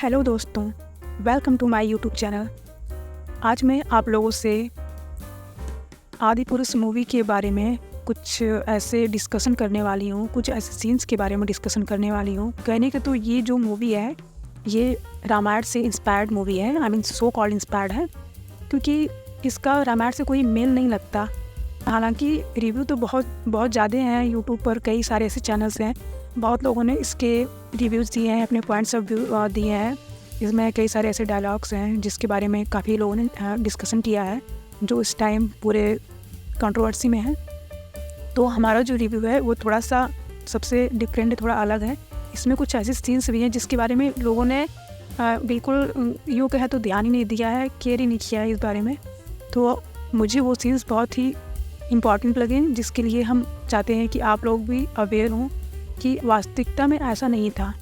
Hello दोस्तों, welcome to my YouTube channel. आज मैं आप लोगों से आदिपुरुष मूवी के बारे में कुछ ऐसे डिस्कशन करने वाली हूँ, कुछ ऐसे सीन्स के बारे में डिस्कशन करने वाली हूँ। कहने के तो ये जो मूवी है ये रामायण से इंस्पायर्ड मूवी है, I mean so called inspired है, क्योंकि इसका रामायण से कोई मेल नहीं लगता। हालांकि रिव्यू तो बहुत ज़्यादा हैं, यूट्यूब पर कई सारे ऐसे चैनल्स हैं, बहुत लोगों ने इसके रिव्यूज़ दिए हैं, अपने पॉइंट्स ऑफ व्यू दिए हैं। इसमें कई सारे ऐसे डायलॉग्स हैं जिसके बारे में काफ़ी लोगों ने डिस्कशन किया है, जो इस टाइम पूरे कंट्रोवर्सी में है। तो हमारा जो रिव्यू है वो थोड़ा सा सबसे डिफरेंट है, थोड़ा अलग है। इसमें कुछ ऐसे सीन्स भी हैं जिसके बारे में लोगों ने बिल्कुल यूँ कहे तो ध्यान ही नहीं दिया है, केयर ही नहीं किया है इस बारे में। तो मुझे वो सीन्स बहुत ही इम्पॉर्टेंट लगे, जिसके लिए हम चाहते हैं कि आप लोग भी अवेयर हों कि वास्तविकता में ऐसा नहीं था।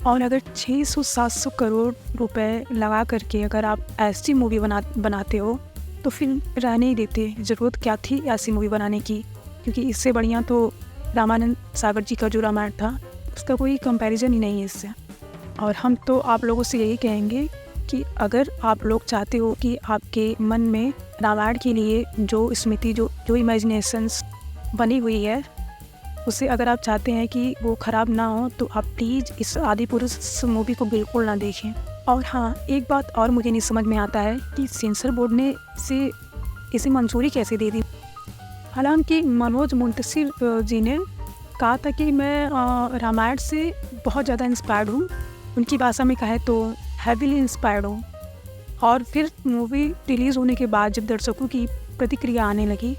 और अगर 600-700 करोड़ रुपए लगा करके अगर आप ऐसी मूवी बनाते हो तो फिर रहने ही देते, ज़रूरत क्या थी ऐसी मूवी बनाने की, क्योंकि इससे बढ़िया तो रामानंद सागर जी का जो रामायण था उसका कोई कंपैरिजन ही नहीं है इससे। और हम तो आप लोगों से यही कहेंगे कि अगर आप लोग चाहते हो कि आपके मन में रामायण के लिए जो स्मृति जो इमेजिनेशंस बनी हुई है उसे अगर आप चाहते हैं कि वो ख़राब ना हो, तो आप प्लीज़ इस आदिपुरुष मूवी को बिल्कुल ना देखें। और हाँ, एक बात और मुझे नहीं समझ में आता है कि सेंसर बोर्ड ने इसे मंजूरी कैसे दे दी। हालांकि मनोज मुंतशिर जी ने कहा था कि मैं रामायण से बहुत ज़्यादा इंस्पायर्ड हूँ, उनकी भाषा में कहे तो हैवीली इंस्पायर्ड हूँ। और फिर मूवी रिलीज़ होने के बाद जब दर्शकों की प्रतिक्रिया आने लगी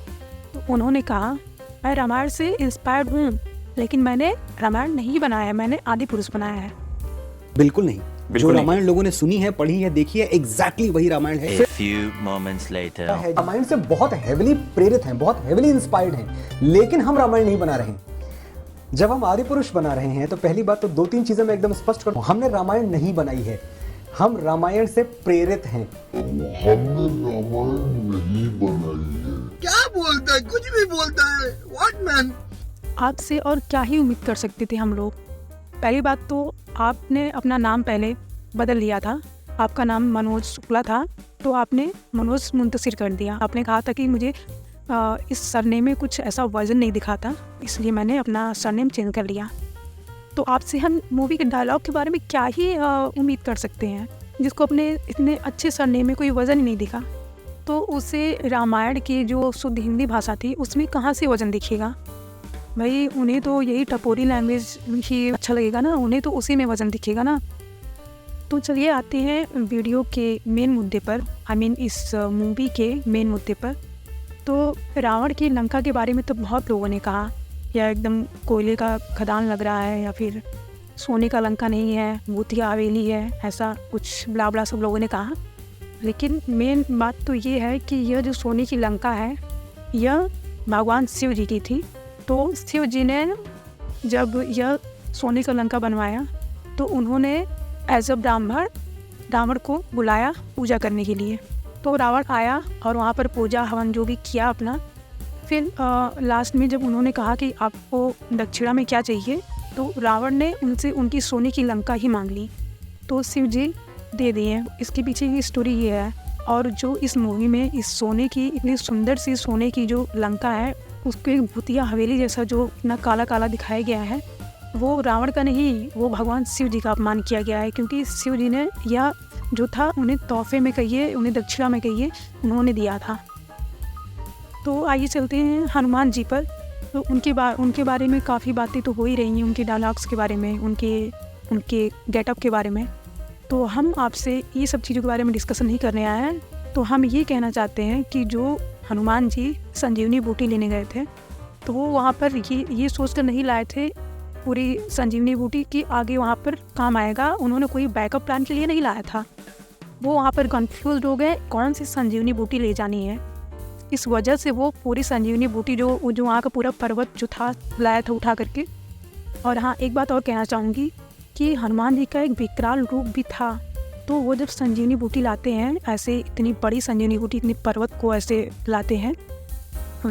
तो उन्होंने कहा, मैं रामायण से इंस्पायर्ड हूँ लेकिन मैंने रामायण नहीं बनाया, मैंने आदिपुरुष बनाया है। बिल्कुल नहीं, जो रामायण लोगों ने सुनी है, पढ़ी है, देखी है, एग्जैक्टली वही रामायण है। A few moments later. Ramayan से बहुत हेविली प्रेरित हैं, बहुत हेविली इंस्पायर्ड हैं, लेकिन हम रामायण नहीं बना रहे हैं। जब हम आदिपुरुष बना रहे हैं तो पहली बात तो 2-3 चीजें मैं एकदम स्पष्ट करूं, हमने रामायण नहीं बनाई है, हम रामायण से प्रेरित हैं। हमने रामायण नहीं बनाई है। क्या बोलता है, कुछ भी बोलता है, व्हाट मैन। आपसे और क्या ही उम्मीद कर सकते थे हम लोग। पहली बात तो आपने अपना नाम पहले बदल लिया था, आपका नाम मनोज शुक्ला था तो आपने मनोज मुंतशिर कर दिया। आपने कहा था कि मुझे इस सरनेम में कुछ ऐसा वर्जन नहीं दिखा था, इसलिए मैंने अपना सरनेम चेंज कर लिया। तो आपसे हम मूवी के डायलॉग के बारे में क्या ही उम्मीद कर सकते हैं, जिसको अपने इतने अच्छे सरनेम में कोई वज़न ही नहीं दिखा, तो उसे रामायण की जो शुद्ध हिंदी भाषा थी उसमें कहाँ से वज़न दिखेगा भाई। उन्हें तो यही टपोरी लैंग्वेज ही अच्छा लगेगा ना, उन्हें तो उसी में वज़न दिखेगा ना। तो चलिए आते हैं वीडियो के मेन मुद्दे पर, आई मीन इस मूवी के मेन मुद्दे पर। तो रावण की लंका के बारे में तो बहुत लोगों ने कहा, या एकदम कोयले का खदान लग रहा है, या फिर सोने का लंका नहीं है, भूतिया हवेली है, ऐसा कुछ ब्ला ब्ला सब लोगों ने कहा। लेकिन मेन बात तो ये है कि यह जो सोने की लंका है यह भगवान शिव जी की थी। तो शिव जी ने जब यह सोने का लंका बनवाया तो उन्होंने एज अ ब्राह्मण रावण को बुलाया पूजा करने के लिए। तो रावण आया और वहाँ पर पूजा हवन जो भी किया अपना। फिर लास्ट में जब उन्होंने कहा कि आपको दक्षिणा में क्या चाहिए, तो रावण ने उनसे उनकी सोने की लंका ही मांग ली, तो शिव जी दे दिए। इसके पीछे की स्टोरी ये है। और जो इस मूवी में इस सोने की इतनी सुंदर सी सोने की जो लंका है उसको एक भूतिया हवेली जैसा जो इतना काला काला दिखाया गया है, वो रावण का नहीं, वो भगवान शिव जी का अपमान किया गया है, क्योंकि शिव जी ने यह जो था उन्हें तोहफे में कहिए, उन्हें दक्षिणा में कहिए, उन्होंने दिया था। तो आइए चलते हैं हनुमान जी पर। तो उनके बारे में काफ़ी बातें तो हो ही रही हैं, उनके डायलॉग्स के बारे में, उनके गेटअप के बारे में। तो हम आपसे ये सब चीज़ों के बारे में डिस्कशन नहीं करने आए हैं। तो हम ये कहना चाहते हैं कि जो हनुमान जी संजीवनी बूटी लेने गए थे तो वो वहाँ पर ये सोच कर नहीं लाए थे पूरी संजीवनी बूटी की आगे वहाँ पर काम आएगा, उन्होंने कोई बैकअप प्लान के लिए नहीं लाया था। वो वहाँ पर कन्फ्यूज हो गए कौन सी संजीवनी बूटी ले जानी है, इस वजह से वो पूरी संजीवनी बूटी जो वहाँ का पूरा पर्वत जो था लाया था उठा करके। और हाँ, एक बात और कहना चाहूँगी कि हनुमान जी का एक विकराल रूप भी था। तो वो जब संजीवनी बूटी लाते हैं, ऐसे इतनी बड़ी संजीवनी बूटी, इतनी पर्वत को ऐसे लाते हैं,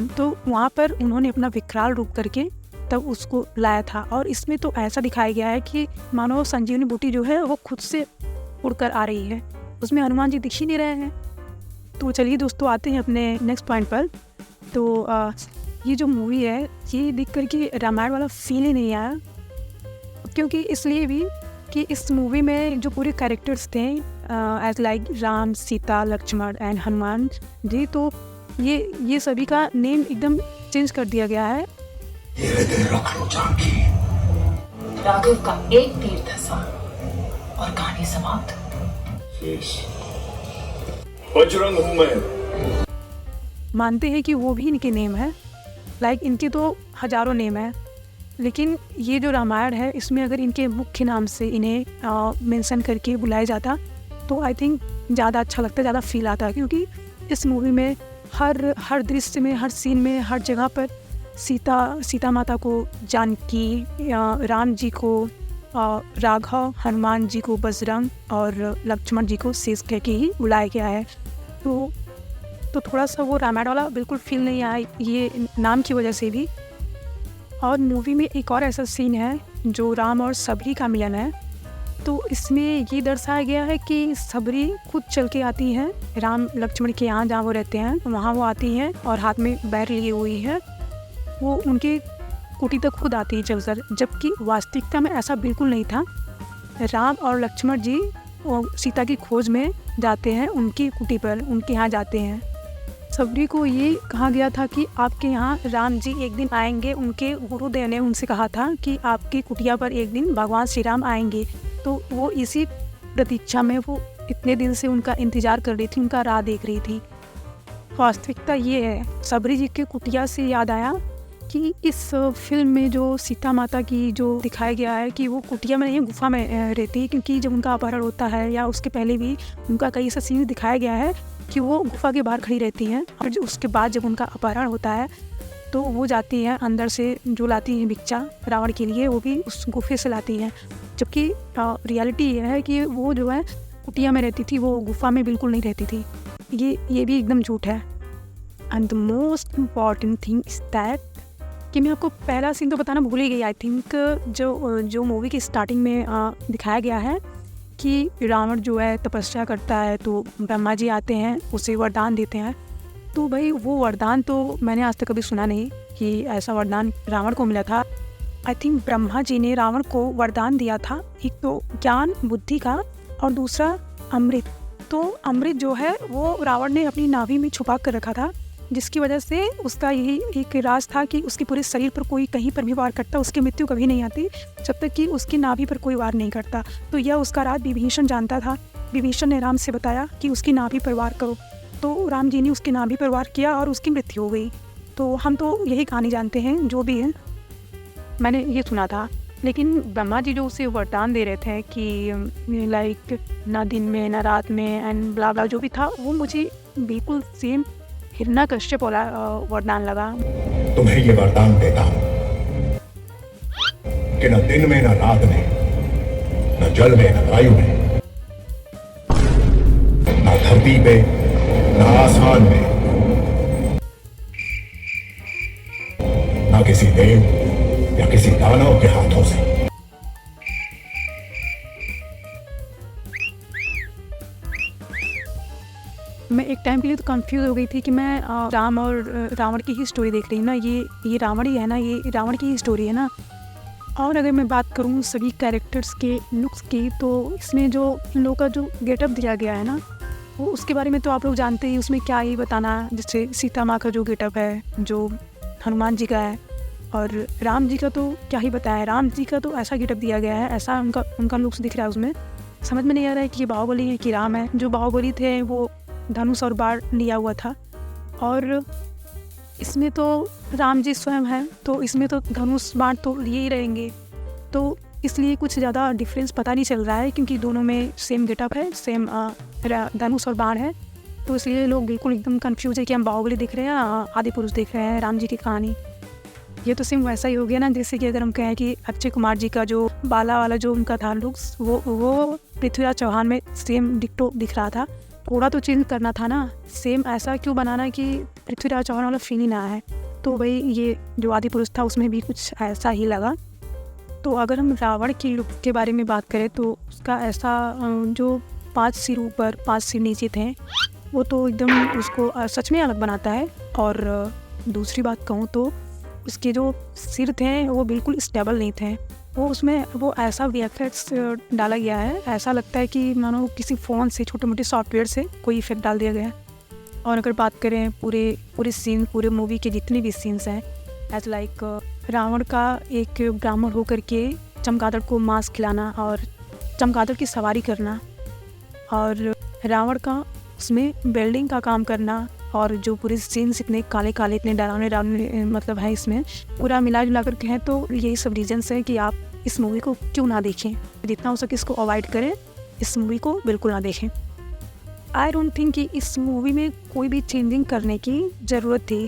तो वहाँ पर उन्होंने अपना विकराल रूप करके तब उसको लाया था। और इसमें तो ऐसा दिखाया गया है कि मानो संजीवनी बूटी जो है वो खुद से उड़कर आ रही है, उसमें हनुमान जी दिख ही नहीं रहे हैं। तो चलिए दोस्तों, आते हैं अपने नेक्स्ट पॉइंट पर। तो ये जो मूवी है, ये देख कर के रामायण वाला फील ही नहीं आया, क्योंकि इसलिए भी कि इस मूवी में जो पूरे कैरेक्टर्स थे as like Ram, Sita, Lakshman and Hanuman ji, तो ये सभी का नेम एकदम चेंज कर दिया गया है। राघव का एक तीर धंसा और कहानी समाप्त। बजरंग हूं मैं। मानते हैं कि वो भी इनके नेम है, लाइक इनके तो हजारों नेम है, लेकिन ये जो रामायण है इसमें अगर इनके मुख्य नाम से इन्हें मेंशन करके बुलाया जाता तो आई थिंक ज़्यादा अच्छा लगता, ज़्यादा फील आता, क्योंकि इस मूवी में हर दृश्य में, हर सीन में, हर जगह पर सीता माता को जानकी, राम जी को राघव, हनुमान जी को बजरंग और लक्ष्मण जी को शेष कह के ही बुलाया गया है। तो थोड़ा सा वो रामायण वाला बिल्कुल फील नहीं आया ये नाम की वजह से भी। और मूवी में एक और ऐसा सीन है जो राम और सबरी का मिलन है। तो इसमें ये दर्शाया गया है कि सबरी खुद चल के आती हैं राम लक्ष्मण के यहाँ जहाँ वो रहते हैं, वहाँ वो आती हैं और हाथ में बैर लिए हुई है, वो उनके कुटी तक खुद आती है चलकर, जबकि वास्तविकता में ऐसा बिल्कुल नहीं था। राम और लक्ष्मण जी सीता की खोज में जाते हैं, उनकी कुटी पर, उनके यहाँ जाते हैं। सबरी को ये कहा गया था कि आपके यहाँ राम जी एक दिन आएंगे, उनके गुरुदेव ने उनसे कहा था कि आपकी कुटिया पर एक दिन भगवान श्री राम आएंगे। तो वो इसी प्रतीक्षा में वो इतने दिन से उनका इंतज़ार कर रही थी, उनका राह देख रही थी। वास्तविकता ये है, सबरी जी के कुटिया से याद आया कि इस फिल्म में जो सीता माता की जो दिखाया गया है कि वो कुटिया में नहीं, गुफा में रहती है, क्योंकि जब उनका अपहरण होता है या उसके पहले भी उनका कई ऐसा सीन दिखाया गया है कि वो गुफा के बाहर खड़ी रहती हैं, और जो उसके बाद जब उनका अपहरण होता है तो वो जाती हैं अंदर से, जो लाती हैं भिक्षा रावण के लिए, वो भी उस गुफे से लाती हैं। जबकि रियलिटी ये है कि वो जो है कुटिया में रहती थी, वो गुफा में बिल्कुल नहीं रहती थी। ये भी एकदम झूठ है। And the most important thing is that कि मैं आपको पहला सीन तो बताना भूल ही गई। आई थिंक जो मूवी की स्टार्टिंग में दिखाया गया है कि रावण जो है तपस्या करता है, तो ब्रह्मा जी आते हैं, उसे वरदान देते हैं। तो भाई वो वरदान तो मैंने आज तक कभी सुना नहीं कि ऐसा वरदान रावण को मिला था। आई थिंक ब्रह्मा जी ने रावण को वरदान दिया था, एक तो ज्ञान बुद्धि का और दूसरा अमृत। तो अमृत जो है वो रावण ने अपनी नाभि में छुपा कर रखा था, जिसकी वजह से उसका यही एक राज था कि उसके पूरे शरीर पर कोई कहीं पर भी वार करता, उसकी मृत्यु कभी नहीं आती जब तक कि उसकी नाभि पर कोई वार नहीं करता। तो यह उसका राज विभीषण जानता था। विभीषण ने राम से बताया कि उसकी नाभि पर वार करो, तो राम जी ने उसकी नाभि पर वार किया और उसकी मृत्यु हो गई। तो हम तो यही कहानी जानते हैं, जो भी है मैंने ये सुना था। लेकिन ब्रह्मा जी जो उसे वरदान दे रहे थे कि लाइक ना दिन में ना रात में एंड ब्ला ब्ला जो भी था, वो मुझे बिल्कुल सेम हिरण्यकश्यप वाला वरदान लगा। तुम्हें ये वरदान देता हूं कि न दिन में न रात में, न जल में न वायु में, न धरती पे न आसमान में, न किसी देव या किसी दानव के हाथों से। मैं एक टाइम के लिए तो कंफ्यूज हो गई थी कि मैं राम और रावण की ही स्टोरी देख रही हूँ ना, ये रावण ही है ना, ये रावण की ही स्टोरी है ना। और अगर मैं बात करूँ सभी कैरेक्टर्स के लुक्स की, तो इसमें जो इन लोगों का जो गेटअप दिया गया है ना, वो उसके बारे में तो आप लोग जानते ही, उसमें क्या ही बताना। जैसे सीता माँ का जो गेटअप है, जो हनुमान जी का है, और राम जी का तो क्या ही बताया। राम जी का तो ऐसा गेटअप दिया गया है, ऐसा उनका लुक्स दिख रहा है उसमें। समझ में नहीं आ रहा है कि ये बाहुबली है कि राम है। जो बाहुबली थे वो धनुष और बाण लिया हुआ था, और इसमें तो राम जी स्वयं हैं, तो इसमें तो धनुष बाण तो लिए ही रहेंगे। तो इसलिए कुछ ज़्यादा डिफरेंस पता नहीं चल रहा है, क्योंकि दोनों में सेम गेटअप है, सेम धनुष और बाण है। तो इसलिए लोग बिल्कुल एकदम कंफ्यूज है कि हम बाहुबली देख रहे हैं, आदि पुरुष देख रहे हैं, राम जी की कहानी। ये तो सेम वैसा ही हो गया ना, जैसे कि अगर हम कहें कि अक्षय कुमार जी का जो बाला वाला जो उनका था लुक्स, वो पृथ्वीराज चौहान में सेम डिक्टो दिख रहा था। थोड़ा तो चेंज करना था ना, सेम ऐसा क्यों बनाना कि पृथ्वीराज चौहान वाला फील ही ना है। तो भाई ये जो आदि पुरुष था उसमें भी कुछ ऐसा ही लगा। तो अगर हम रावण की लुक के बारे में बात करें तो उसका ऐसा जो 5 सिर ऊपर 5 सिर नीचे थे, वो तो एकदम उसको सच में अलग बनाता है। और दूसरी बात कहूँ तो उसके जो सिर थे वो बिल्कुल स्टेबल नहीं थे, वो उसमें वो ऐसा वीएफएक्स डाला गया है, ऐसा लगता है कि मानो किसी फ़ोन से छोटे मोटे सॉफ्टवेयर से कोई इफेक्ट डाल दिया गया है। और अगर बात करें पूरे सीन, पूरे मूवी के जितने भी सीन्स हैं, एज लाइक रावण का एक ब्राह्मण होकर के चमगादड़ को मांस खिलाना और चमगादड़ की सवारी करना, और रावण का उसमें वेल्डिंग का काम करना, और जो पूरे सीन्स इतने काले काले, इतने डरावने मतलब है इसमें, पूरा मिला जुला कर के हैं। तो यही सब रीजन्स हैं कि आप इस मूवी को क्यों ना देखें, जितना हो सके इसको अवॉइड करें, इस मूवी को बिल्कुल ना देखें। आई डोंट थिंक कि इस मूवी में कोई भी चेंजिंग करने की ज़रूरत थी,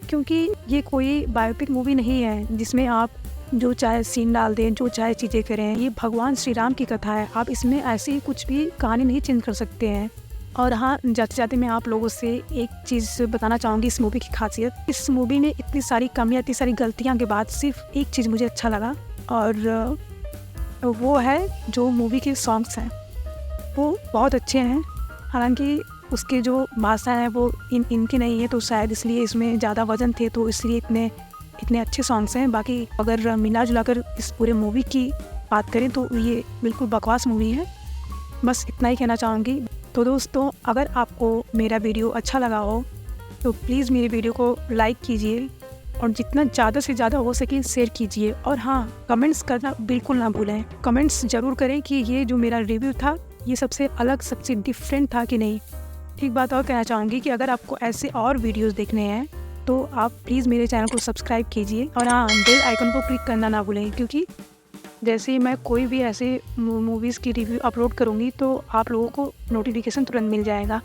क्योंकि ये कोई बायोपिक मूवी नहीं है जिसमें आप जो चाहे सीन डाल दें, जो चाहे चीज़ें करें। ये भगवान श्री राम की कथा है, आप इसमें ऐसी कुछ भी कहानी नहीं चेंज कर सकते हैं। और हाँ, जाते जाते मैं आप लोगों से एक चीज़ बताना चाहूँगी इस मूवी की खासियत। इस मूवी में इतनी सारी कमियाँ, इतनी सारी गलतियाँ के बाद सिर्फ एक चीज़ मुझे अच्छा लगा, और वो है जो मूवी के सॉन्ग्स हैं, वो बहुत अच्छे हैं। हालांकि उसके जो भाषा है वो इनकी नहीं है, तो शायद इसलिए इसमें ज़्यादा वजन थे, तो इसलिए इतने अच्छे सॉन्ग्स हैं। बाकी अगर मिला जुला कर इस पूरे मूवी की बात करें तो ये बिल्कुल बकवास मूवी है। बस इतना ही कहना चाहूँगी। तो दोस्तों, अगर आपको मेरा वीडियो अच्छा लगा हो तो प्लीज़ मेरे वीडियो को लाइक कीजिए, और जितना ज़्यादा से ज़्यादा हो सके शेयर कीजिए। और हाँ, कमेंट्स करना बिल्कुल ना भूलें, कमेंट्स ज़रूर करें कि ये जो मेरा रिव्यू था ये सबसे अलग, सबसे डिफरेंट था कि नहीं। एक बात और कहना चाहूँगी कि अगर आपको ऐसे और वीडियोस देखने हैं तो आप प्लीज़ मेरे चैनल को सब्सक्राइब कीजिए, और हाँ, बेल आइकन को क्लिक करना ना भूलें, क्योंकि जैसे ही मैं कोई भी ऐसे मूवीज़ की रिव्यू अपलोड करूँगी तो आप लोगों को नोटिफिकेशन तुरंत मिल जाएगा।